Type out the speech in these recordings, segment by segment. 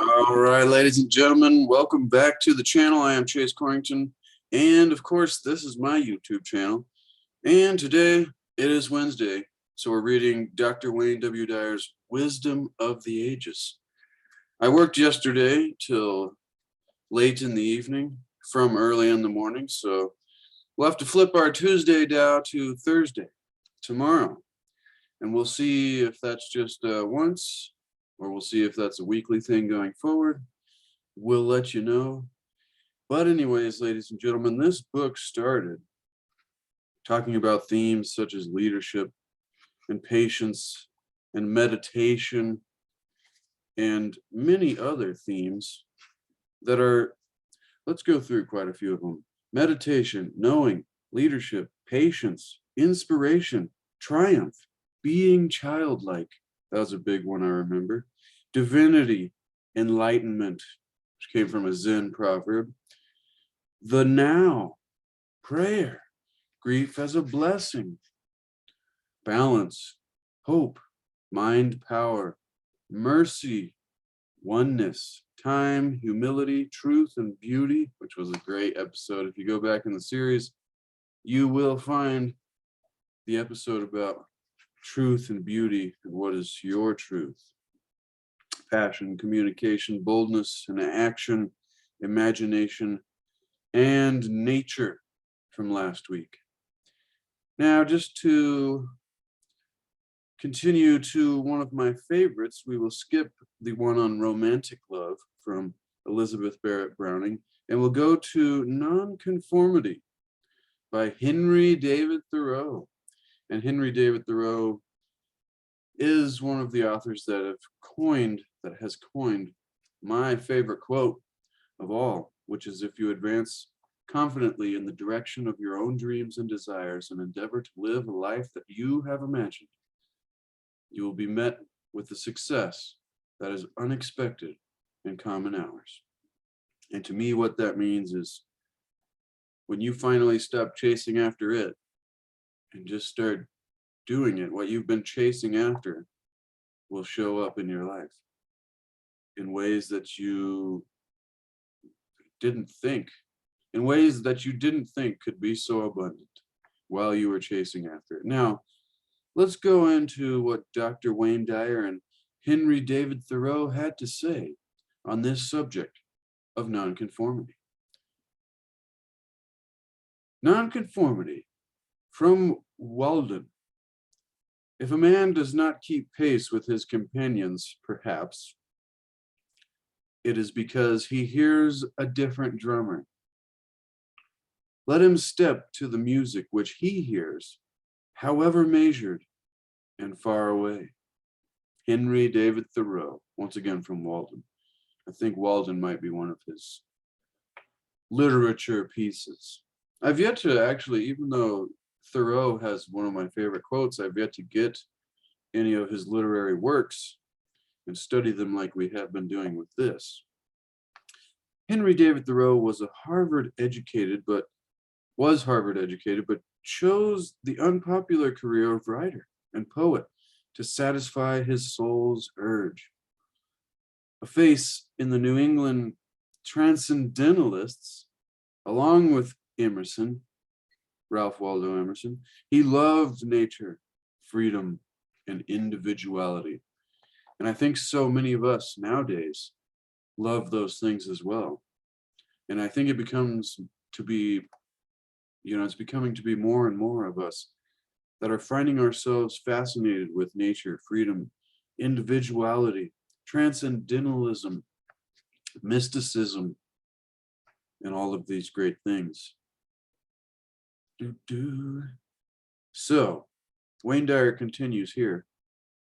All right, ladies and gentlemen, welcome back to the channel. I am Chase Corrington, and of course, this is my YouTube channel. And today it is Wednesday, so we're reading Dr. Wayne W. Dyer's Wisdom of the Ages. I worked yesterday till late in the evening from early in the morning, so we'll have to flip our Tuesday down to Thursday tomorrow, and we'll see if that's just once, or we'll see if that's a weekly thing going forward. We'll let you know. But anyways, ladies and gentlemen, this book started talking about themes such as leadership and patience and meditation and many other themes that are, let's go through quite a few of them. Meditation, knowing, leadership, patience, inspiration, triumph, being childlike. That was a big one I remember. Divinity, enlightenment, which came from a Zen proverb. The now, prayer, grief as a blessing. Balance, hope, mind power, mercy, oneness, time, humility, truth, and beauty, which was a great episode. If you go back in the series, you will find the episode about truth and beauty and what is your truth. Passion, communication, boldness and action, imagination, and nature from last week. Now, just to continue to one of my favorites, we will skip the one on romantic love from Elizabeth Barrett Browning, and we'll go to Nonconformity by Henry David Thoreau. And Henry David Thoreau is one of the authors that has coined my favorite quote of all, which is, if you advance confidently in the direction of your own dreams and desires and endeavor to live a life that you have imagined, you will be met with the success that is unexpected in common hours. And to me, what that means is when you finally stop chasing after it and just start doing it, what you've been chasing after will show up in your life in ways that you didn't think, could be so abundant while you were chasing after it. Now, let's go into what Dr. Wayne Dyer and Henry David Thoreau had to say on this subject of nonconformity. Nonconformity, from Walden. If a man does not keep pace with his companions, perhaps it is because he hears a different drummer. Let him step to the music which he hears, however measured and far away. Henry David Thoreau, once again from Walden. I think Walden might be one of his literature pieces. I've yet to actually, even though Thoreau has one of my favorite quotes, I've yet to get any of his literary works and study them like we have been doing with this. Henry David Thoreau was Harvard educated, but chose the unpopular career of writer and poet to satisfy his soul's urge. A face in the New England transcendentalists, along with Emerson, Ralph Waldo Emerson, he loved nature, freedom, and individuality. And I think so many of us nowadays love those things as well. And I think it's becoming to be more and more of us that are finding ourselves fascinated with nature, freedom, individuality, transcendentalism, mysticism, and all of these great things. So, Wayne Dyer continues here.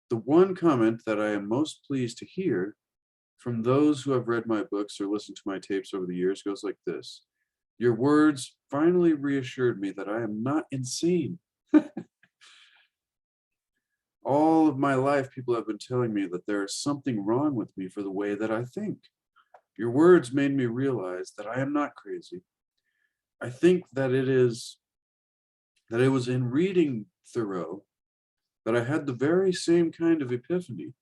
The one comment that I am most pleased to hear from those who have read my books or listened to my tapes over the years goes like this. Your words finally reassured me that I am not insane. All of my life, people have been telling me that there is something wrong with me for the way that I think. Your words made me realize that I am not crazy. I think that it was in reading Thoreau that I had the very same kind of epiphany.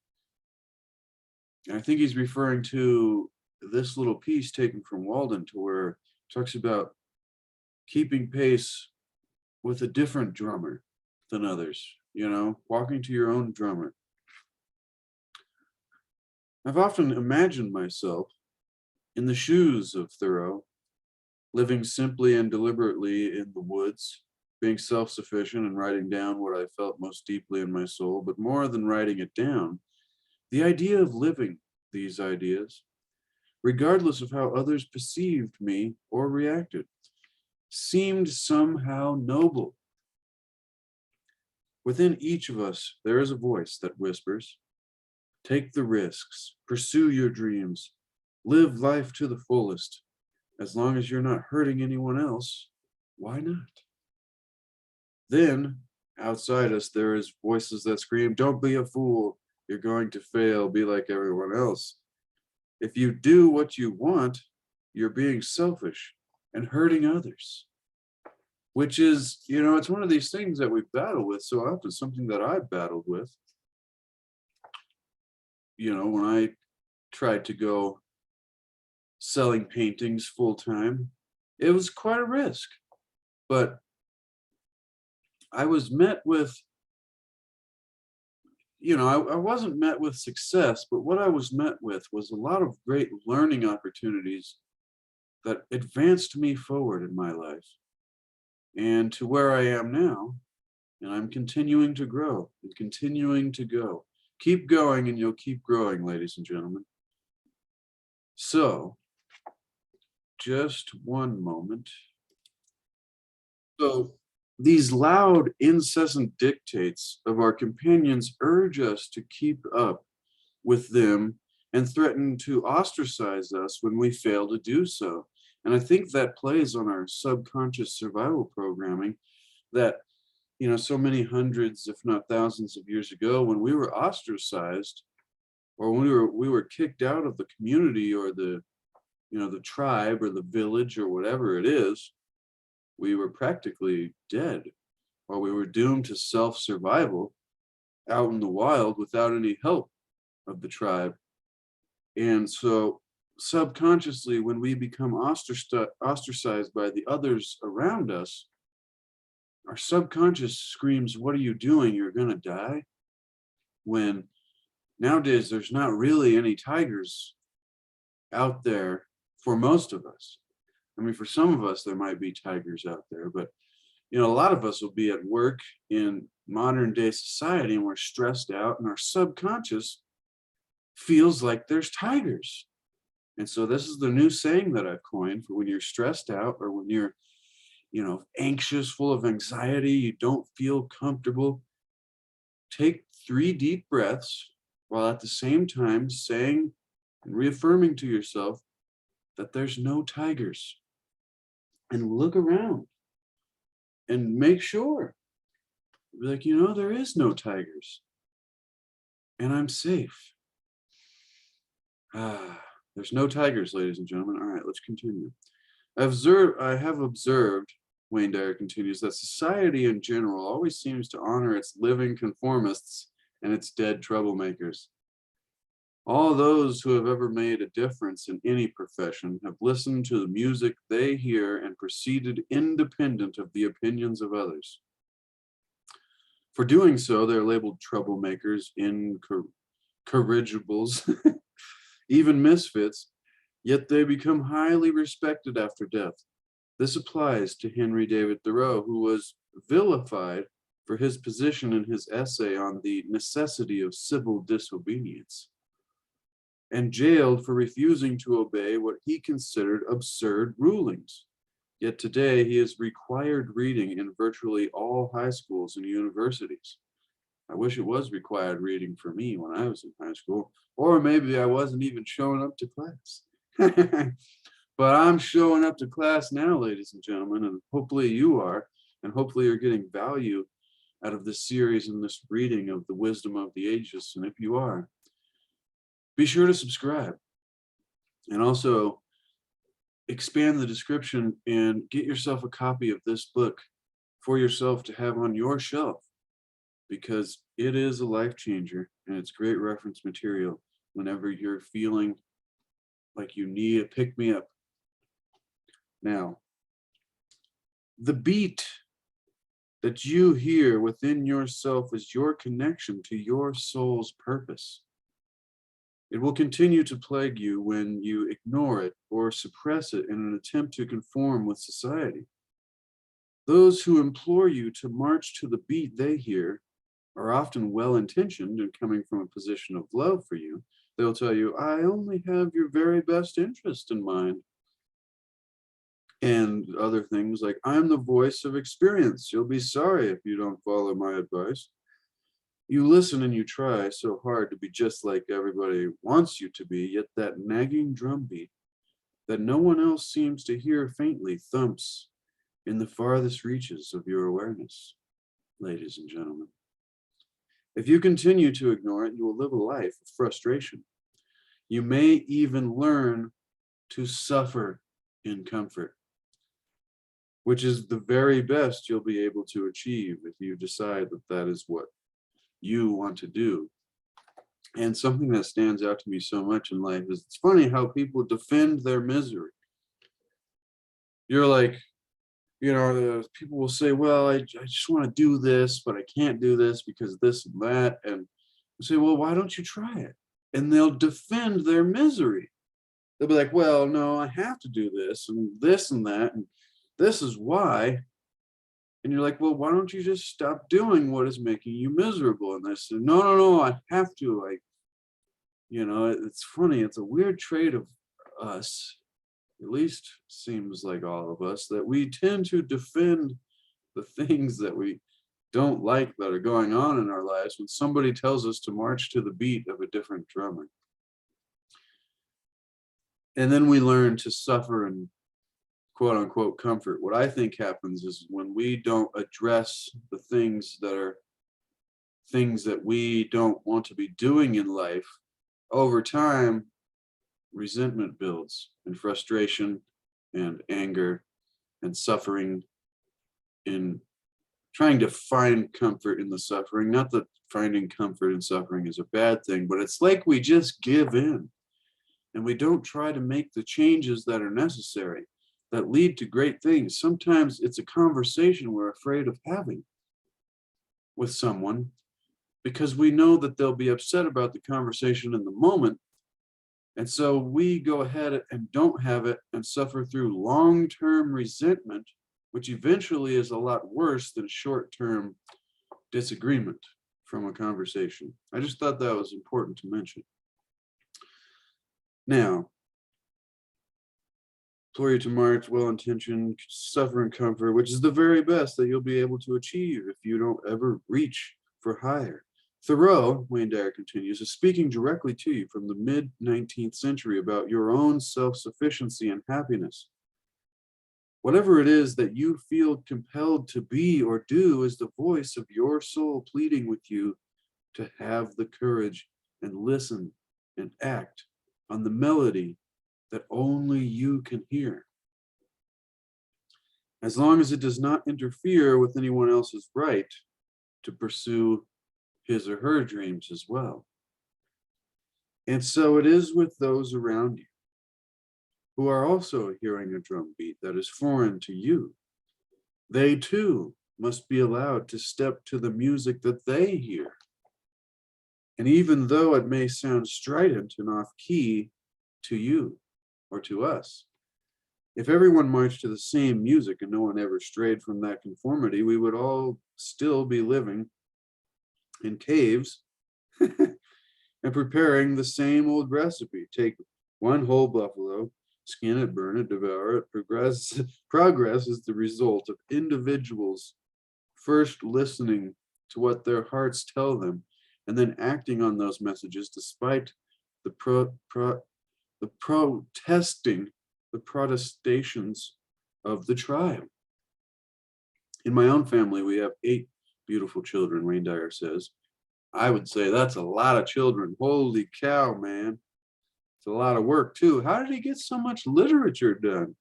I think he's referring to this little piece taken from Walden, to where it talks about keeping pace with a different drummer than others, walking to your own drummer. I've often imagined myself in the shoes of Thoreau, living simply and deliberately in the woods, being self-sufficient and writing down what I felt most deeply in my soul. But more than writing it down, the idea of living these ideas, regardless of how others perceived me or reacted, seemed somehow noble. Within each of us, there is a voice that whispers, take the risks, pursue your dreams, live life to the fullest. As long as you're not hurting anyone else, why not? Then, outside us, there is voices that scream, don't be a fool, you're going to fail, be like everyone else. If you do what you want, you're being selfish and hurting others. Which is, it's one of these things that we battle with so often, something that I battled with. When I tried to go selling paintings full time, it was quite a risk. But I was met with, I wasn't met with success, but what I was met with was a lot of great learning opportunities that advanced me forward in my life and to where I am now. And I'm continuing to grow and continuing to go. Keep going and you'll keep growing, ladies and gentlemen. So, just one moment. So, these loud, incessant dictates of our companions urge us to keep up with them and threaten to ostracize us when we fail to do so. And I think that plays on our subconscious survival programming that, so many hundreds, if not thousands of years ago, when we were ostracized or when we were kicked out of the community or the tribe or the village or whatever it is, we were practically dead, or we were doomed to self-survival out in the wild without any help of the tribe. And so subconsciously, when we become ostracized by the others around us, our subconscious screams, what are you doing? You're going to die. When nowadays, there's not really any tigers out there for most of us. I mean, for some of us, there might be tigers out there, but a lot of us will be at work in modern day society and we're stressed out and our subconscious feels like there's tigers. And so this is the new saying that I've coined for when you're stressed out or when you're, anxious, full of anxiety, you don't feel comfortable. Take 3 deep breaths while at the same time saying and reaffirming to yourself that there's no tigers. And look around and make sure, be like, there is no tigers and I'm safe. There's no tigers, ladies and gentlemen. All right, let's continue. I have observed, Wayne Dyer continues, that society in general always seems to honor its living conformists and its dead troublemakers. All those who have ever made a difference in any profession have listened to the music they hear and proceeded independent of the opinions of others. For doing so, they're labeled troublemakers, incorrigibles, even misfits, yet they become highly respected after death. This applies to Henry David Thoreau, who was vilified for his position in his essay on the necessity of civil disobedience, and jailed for refusing to obey what he considered absurd rulings. Yet today he is required reading in virtually all high schools and universities. I wish it was required reading for me when I was in high school, or maybe I wasn't even showing up to class. But I'm showing up to class now, ladies and gentlemen, and hopefully you are, and hopefully you're getting value out of this series and this reading of the wisdom of the ages. And if you are, be sure to subscribe and also expand the description and get yourself a copy of this book for yourself to have on your shelf, because it is a life changer and it's great reference material. whenever you're feeling like you need a pick-me-up. Now, the beat that you hear within yourself is your connection to your soul's purpose. It will continue to plague you when you ignore it or suppress it in an attempt to conform with society. Those who implore you to march to the beat they hear are often well-intentioned and coming from a position of love for you. They'll tell you, I only have your very best interest in mind. And other things like, I'm the voice of experience. You'll be sorry if you don't follow my advice. You listen and you try so hard to be just like everybody wants you to be, yet that nagging drumbeat that no one else seems to hear faintly thumps in the farthest reaches of your awareness, ladies and gentlemen. If you continue to ignore it, you will live a life of frustration. You may even learn to suffer in comfort, which is the very best you'll be able to achieve if you decide that that is what you want to do. And something that stands out to me so much in life is it's funny how people defend their misery. You're like, people will say, well, I just want to do this, but I can't do this because this and that. And you say, well, why don't you try it? And they'll defend their misery. They'll be like, well, no, I have to do this and that, and this is why. And you're like, well, why don't you just stop doing what is making you miserable? And they say, no, I have to. It's funny. It's a weird trait of us, at least seems like all of us, that we tend to defend the things that we don't like that are going on in our lives when somebody tells us to march to the beat of a different drummer. And then we learn to suffer in quote unquote comfort. What I think happens is when we don't address the things that are things that we don't want to be doing in life, over time, resentment builds and frustration and anger and suffering in trying to find comfort in the suffering. Not that finding comfort in suffering is a bad thing, but it's like we just give in and we don't try to make the changes that are necessary that lead to great things. Sometimes it's a conversation we're afraid of having with someone because we know that they'll be upset about the conversation in the moment. And so we go ahead and don't have it and suffer through long-term resentment, which eventually is a lot worse than short-term disagreement from a conversation. I just thought that was important to mention. Now, implore you to march, well-intentioned, suffer in comfort, which is the very best that you'll be able to achieve if you don't ever reach for higher. Thoreau, Wayne Dyer continues, is speaking directly to you from the mid-19th century about your own self-sufficiency and happiness. Whatever it is that you feel compelled to be or do is the voice of your soul pleading with you to have the courage and listen and act on the melody that only you can hear. As long as it does not interfere with anyone else's right to pursue his or her dreams as well. And so it is with those around you who are also hearing a drum beat that is foreign to you. They too must be allowed to step to the music that they hear. And even though it may sound strident and off key to you or to us, if everyone marched to the same music and no one ever strayed from that conformity, we would all still be living in caves and preparing the same old recipe. Take one whole buffalo, skin it, burn it, devour it. Progress is the result of individuals first listening to what their hearts tell them and then acting on those messages despite the protestations of the tribe. In my own family, we have 8 beautiful children, Wayne Dyer says. I would say that's a lot of children. Holy cow, man. It's a lot of work too. How did he get so much literature done?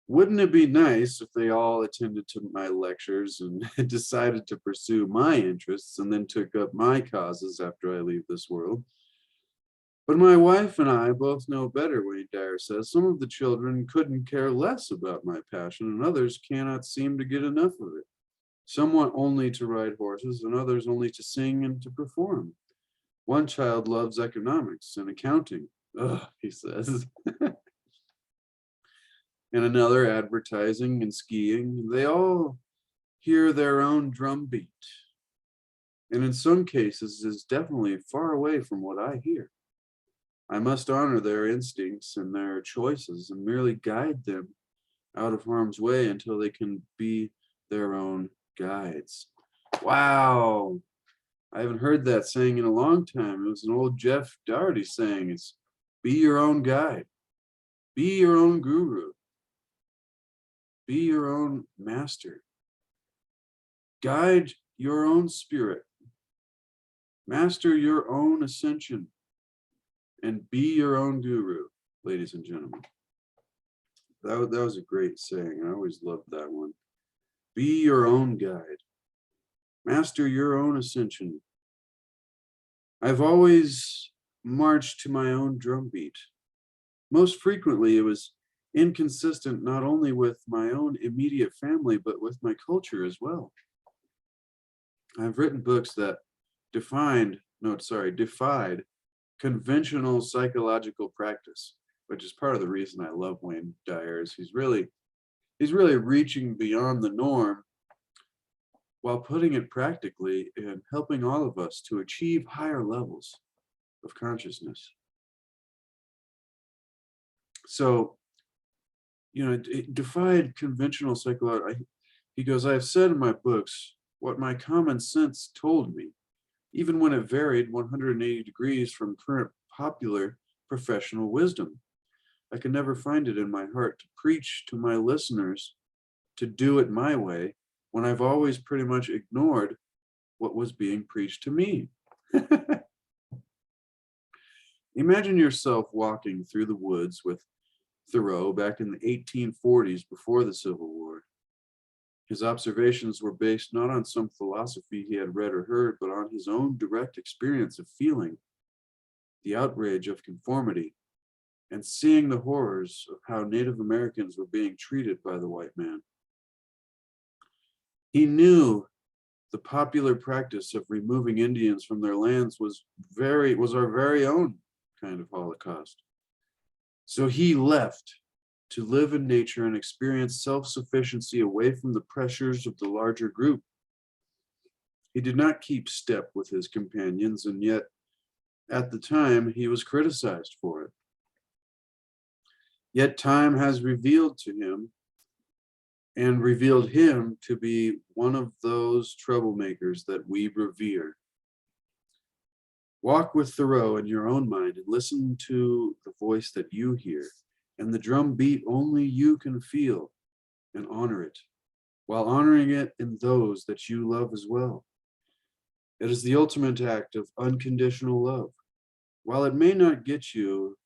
Wouldn't it be nice if they all attended to my lectures and decided to pursue my interests and then took up my causes after I leave this world? But my wife and I both know better, Wayne Dyer says. Some of the children couldn't care less about my passion, and others cannot seem to get enough of it. Some want only to ride horses, and others only to sing and to perform. One child loves economics and accounting, ugh, he says, and another advertising and skiing. They all hear their own drumbeat, and in some cases is definitely far away from what I hear. I must honor their instincts and their choices and merely guide them out of harm's way until they can be their own guides. Wow. I haven't heard that saying in a long time. It was an old Jeff Doherty saying. It's be your own guide. Be your own guru. Be your own master. Guide your own spirit. Master your own ascension. And be your own guru, ladies and gentlemen. That was a great saying. I always loved that one. Be your own guide. Master your own ascension. I've always marched to my own drumbeat. Most frequently, it was inconsistent not only with my own immediate family, but with my culture as well. I've written books that defied conventional psychological practice, which is part of the reason I love Wayne Dyer. Is he's really reaching beyond the norm while putting it practically and helping all of us to achieve higher levels of consciousness. So, it defied conventional psychology. He goes, I've said in my books what my common sense told me, even when it varied 180 degrees from current popular professional wisdom. I could never find it in my heart to preach to my listeners to do it my way when I've always pretty much ignored what was being preached to me. Imagine yourself walking through the woods with Thoreau back in the 1840s before the Civil War. His observations were based not on some philosophy he had read or heard, but on his own direct experience of feeling the outrage of conformity and seeing the horrors of how Native Americans were being treated by the white man. He knew the popular practice of removing Indians from their lands was our very own kind of Holocaust. So he left to live in nature and experience self-sufficiency away from the pressures of the larger group. He did not keep step with his companions, and yet at the time he was criticized for it. Yet time has revealed to him and revealed him to be one of those troublemakers that we revere. Walk with Thoreau in your own mind and listen to the voice that you hear and the drum beat only you can feel, and honor it, while honoring it in those that you love as well. It is the ultimate act of unconditional love. While it may not get you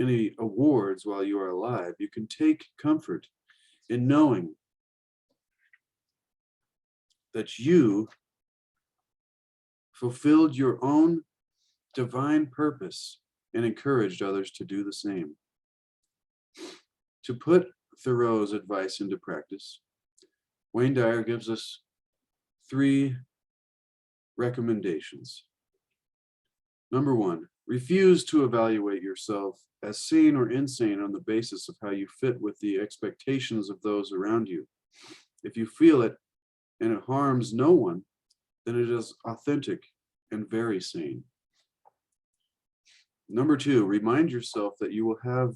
any awards while you are alive, you can take comfort in knowing that you fulfilled your own divine purpose and encouraged others to do the same. To put Thoreau's advice into practice, Wayne Dyer gives us 3 recommendations. Number 1, refuse to evaluate yourself as sane or insane on the basis of how you fit with the expectations of those around you. If you feel it and it harms no one, then it is authentic and very sane. Number 2, remind yourself that you will have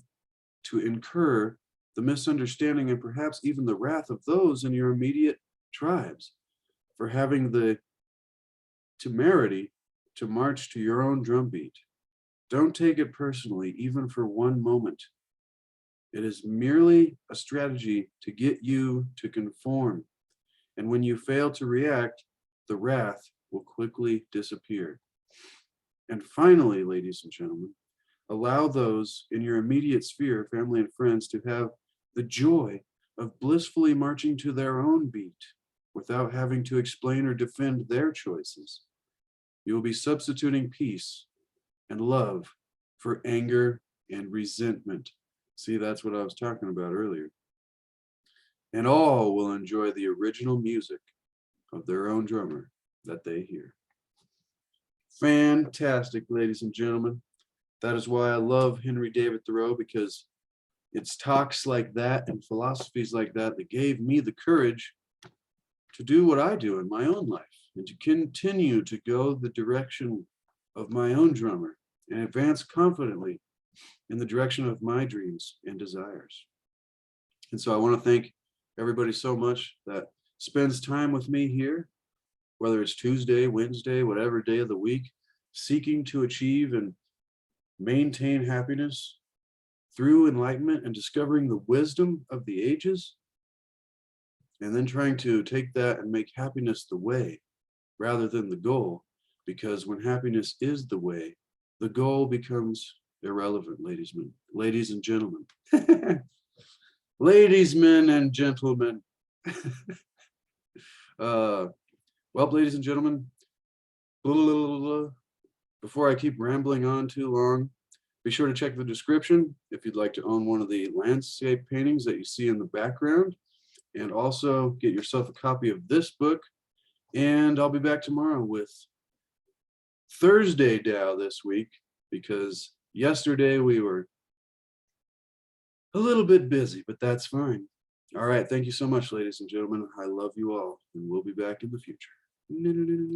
to incur the misunderstanding and perhaps even the wrath of those in your immediate tribes for having the temerity to march to your own drumbeat. Don't take it personally, even for one moment. It is merely a strategy to get you to conform. And when you fail to react, the wrath will quickly disappear. And finally, ladies and gentlemen, allow those in your immediate sphere, family and friends, to have the joy of blissfully marching to their own beat without having to explain or defend their choices. You will be substituting peace and love for anger and resentment. See, that's what I was talking about earlier. And all will enjoy the original music of their own drummer that they hear. Fantastic, ladies and gentlemen. That is why I love Henry David Thoreau, because it's talks like that and philosophies like that that gave me the courage to do what I do in my own life and to continue to go the direction of my own drummer and advance confidently in the direction of my dreams and desires. And so I want to thank everybody so much that spends time with me here, whether it's Tuesday, Wednesday, whatever day of the week, seeking to achieve and maintain happiness through enlightenment and discovering the wisdom of the ages, and then trying to take that and make happiness the way rather than the goal, because when happiness is the way, the goal becomes irrelevant, ladies and gentlemen. Ladies, men, and gentlemen. Well, ladies and gentlemen, before I keep rambling on too long, be sure to check the description if you'd like to own one of the landscape paintings that you see in the background, and also get yourself a copy of this book. And I'll be back tomorrow with Thursday Tao this week, because yesterday we were a little bit busy, but that's fine. All right, thank you so much, ladies and gentlemen. I love you all, and we'll be back in the future.